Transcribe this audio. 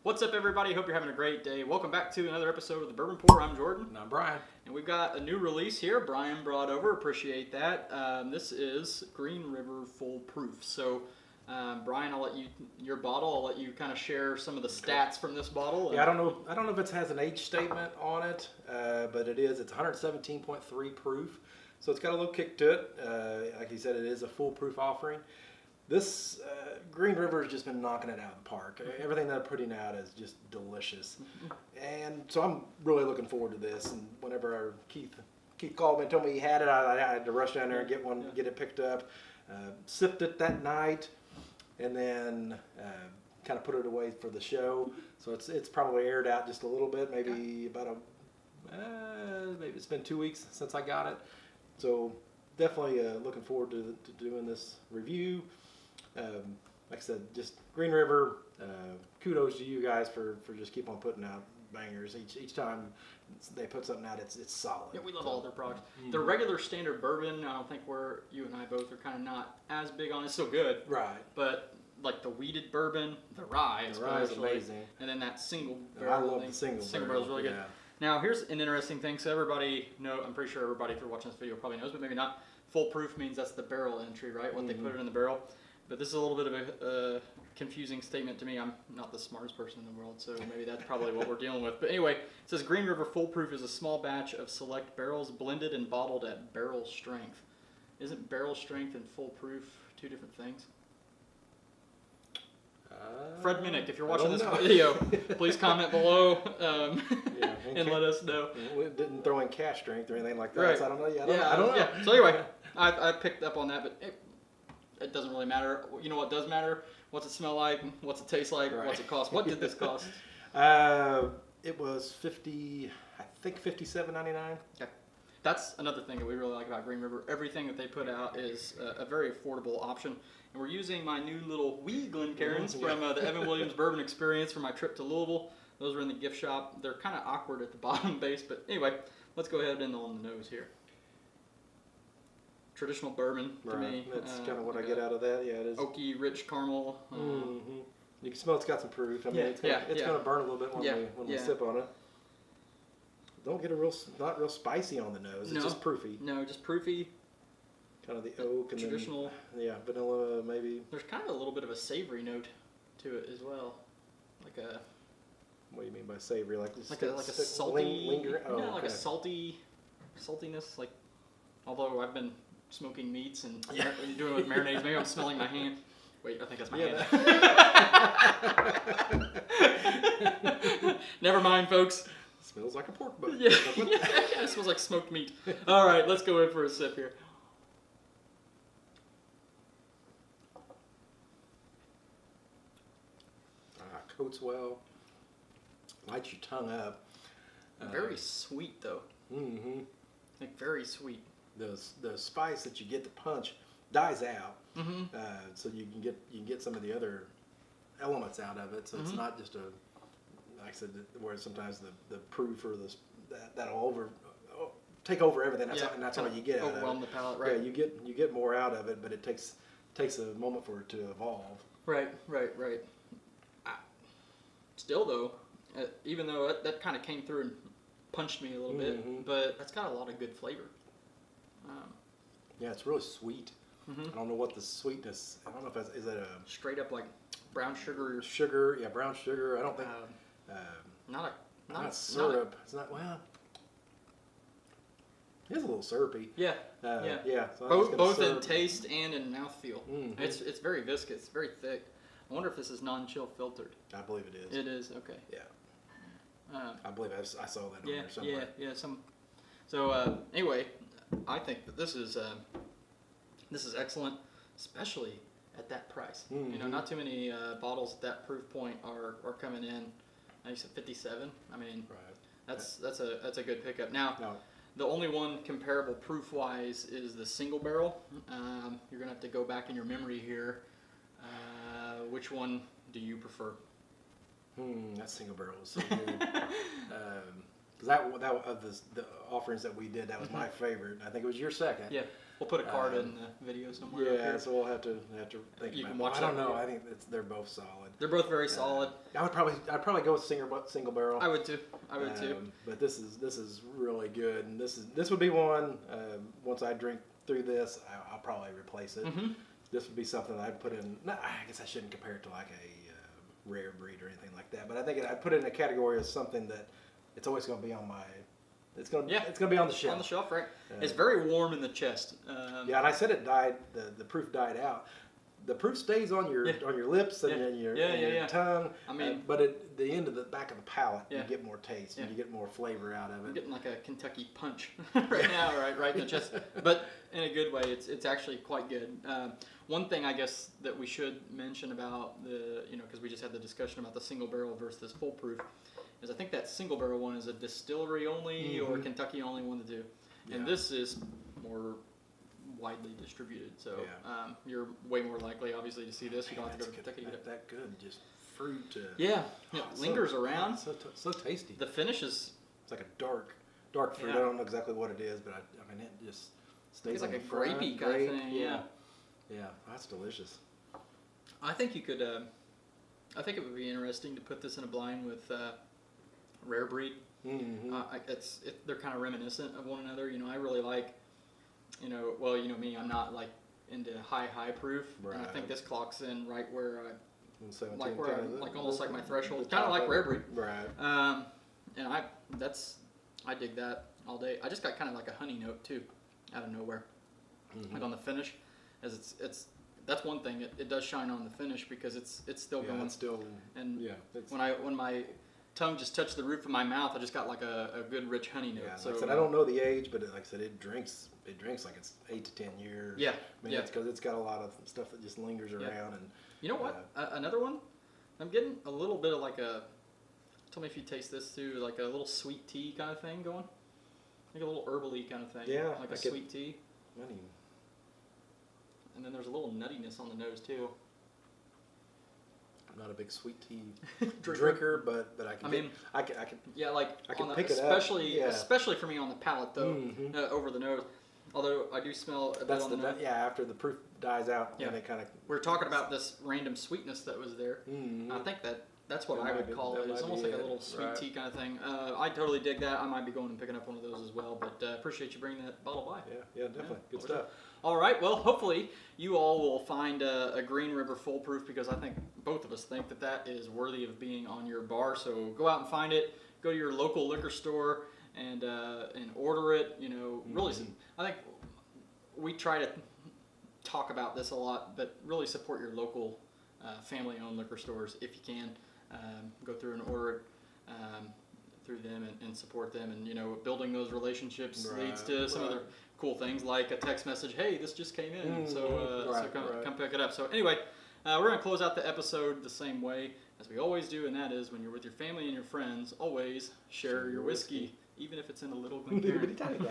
What's up, everybody? Hope you're having a great day. Welcome back to another episode of the Bourbon Pour. I'm Jordan. And I'm Brian. And we've got a new release here. Brian brought over. Appreciate that. This is Green River Full Proof. So, Brian, I'll let you, your bottle, I'll let you kind of share some of the stats from this bottle. Yeah, I don't know if it has an age statement on it, but it is. It's 117.3 proof. So it's got a little kick to it. Like you said, it is a full proof offering. This Green River has just been knocking it out of the park. Everything they're putting out is just delicious. And so I'm really looking forward to this. And whenever Keith called me and told me he had it, I had to rush down there and get one, get it picked up. Sipped it that night, and then kind of put it away for the show. So it's probably aired out just a little bit, maybe about maybe it's been 2 weeks since I got it. So definitely looking forward to doing this review. Like I said, just Green River, kudos to you guys for just keep on putting out bangers. Each time they put something out, it's solid. Yeah, we love all their products. The regular standard bourbon, I don't think you and I both are kind of not as big on. It's still good. Right. But like the wheated bourbon, the rye is amazing. And then that single barrel. I love the single barrel is really good. Now, here's an interesting thing. So everybody I'm pretty sure everybody, if you're watching this video, probably knows, but maybe not. Full proof means that's the barrel entry, right? What they put it in the barrel. But this is a little bit of a confusing statement to me. I'm not the smartest person in the world, so maybe that's probably what we're dealing with. But anyway, it says Green River Full Proof is a small batch of select barrels blended and bottled at barrel strength. Isn't barrel strength and full proof two different things? Fred Minnick, if you're watching this video, please comment below and let us know. We didn't throw in cash strength or anything like that, right. So I don't know. I don't know. Yeah. So anyway, I picked up on that, but it doesn't really matter. You know what does matter? What's it smell like? What's it taste like? Right. What's it cost? What did this cost? It was $57.99. Okay. That's another thing that we really like about Green River. Everything that they put out is a very affordable option. And we're using my new little wee Glencairns from the Evan Williams Bourbon Experience for my trip to Louisville. Those are in the gift shop. They're kind of awkward at the bottom base, but anyway, let's go ahead and on the nose here. Traditional bourbon to me. That's kind of what I get out of that. Yeah, it is. Oaky, rich caramel. You can smell it's got some proof. I mean, it's going to burn a little bit when we sip on it. Don't get not real spicy on the nose. It's just proofy. No, just proofy. Kind of the oak and traditional. Then, vanilla maybe. There's kind of a little bit of a savory note to it as well, like a. What do you mean by savory? Like a salty. Linger? Oh, like a saltiness. Like, although I've been smoking meats and doing it with marinades, maybe I'm smelling my hand. Wait, I think that's my hand. Never mind, folks. Smells like a pork butt. Yeah, it smells like smoked meat. All right, let's go in for a sip here. Coats well. Lights your tongue up. Very sweet though. Like very sweet. The spice that you get, the punch, dies out. So you can get some of the other elements out of it. So it's not just like I said, where sometimes the proof or that'll take over everything. And that's all you get out of it. Overwhelm the palate, right? Yeah, you get more out of it, but it takes a moment for it to evolve. Right. Still though, even though that kind of came through and punched me a little bit, but that's got a lot of good flavor. Yeah, it's really sweet. I don't know what the sweetness. I don't know if is that a straight up like brown sugar. Sugar, yeah, brown sugar. I don't think. Not syrup. It's not It's a little syrupy. Yeah. So both in taste and in mouthfeel. It's very viscous, it's very thick. I wonder if this is non-chill filtered. I believe it is. It is, okay. Yeah. I believe I saw that on there somewhere. So anyway, I think that this is excellent, especially at that price. You know, not too many bottles at that proof point are coming in. You said 57. I mean, that's a good pickup. Now, the only one comparable proof-wise is the single barrel. You're gonna have to go back in your memory here. Which one do you prefer? That single barrel was so good. Because that of the offerings that we did, that was my favorite. I think it was your second. Yeah. We'll put a card in the video somewhere. up Yeah, here. so we'll have to think You about can it. watch I don't that know. video. I think they're both solid. They're both very solid. I'd probably go with single barrel. I would too. I would too. But this is really good, and this would be one. Once I drink through this, I'll probably replace it. Mm-hmm. This would be something I'd put in. I guess I shouldn't compare it to like a rare breed or anything like that. But I think I'd put it in a category of something that it's always going to be on my. It's gonna be on the shelf. On the shelf, right? It's very warm in the chest. Yeah, and I said it died. The proof died out. The proof stays on your lips and in your tongue. I mean, but at the end of the back of the palate, you Yeah. get more taste and you get more flavor out of I'm it. getting like a Kentucky punch right now, right in the chest. But in a good way. It's actually quite good. One thing I guess that we should mention about because we just had the discussion about the single barrel versus full proof, is I think that single barrel one is a distillery only or Kentucky only one to do, and this is more widely distributed. So you're way more likely, obviously, to see this. You don't have to go to Kentucky to get it. That good, just fruit. Yeah, it lingers around. So tasty. The finish is. It's like a dark fruit. Yeah. I don't know exactly what it is, but I mean it just stays. It's like on a the front. grapey kind of thing. Yeah. Yeah, that's delicious. I think you could. I think it would be interesting to put this in a blind with rare breed. Mm-hmm. They're kind of reminiscent of one another. I really like. Well, me. I'm not like into high proof, and I think this clocks in right where almost like my threshold, kind of like rare breed. Right. And I dig that all day. I just got kind of like a honey note too, out of nowhere, like on the finish, as that's one thing. It does shine on the finish because it's still going. It's still. And when my tongue just touched the roof of my mouth, I just got like a good rich honey note. Yeah, so like I said, I don't know the age, but like I said, it drinks like it's 8 to 10 years. Yeah. I mean, it's because it's got a lot of stuff that just lingers around. And you know what? Another one. I'm getting a little bit of like a. Tell me if you taste this too, like a little sweet tea kind of thing going. Like a little herbally kind of thing. Yeah. Like a sweet tea. Honey. And then there's a little nuttiness on the nose too. I'm not a big sweet tea drinker, but I can. I can. Yeah, like I can on pick the, it up. especially for me on the palate though, over the nose. Although I do smell a bit on the nose. After the proof dies out, and it kind of. We're talking about this random sweetness that was there. I think that's what I would call it. It's almost like a little sweet tea kind of thing. I totally dig that. I might be going and picking up one of those as well. But appreciate you bringing that bottle by. Yeah, definitely. Good stuff. Sure. All right. Well, hopefully you all will find a Green River Full Proof, because I think both of us think that is worthy of being on your bar. So go out and find it. Go to your local liquor store and order it. Really, I think we try to talk about this a lot, but really support your local family-owned liquor stores if you can. Go through and order it through them and support them, and building those relationships leads to some other cool things like a text message. Hey, this just came in, so come pick it up. So anyway, we're gonna close out the episode the same way as we always do, and that is when you're with your family and your friends, always share your whiskey, even if it's in a little Glencairn.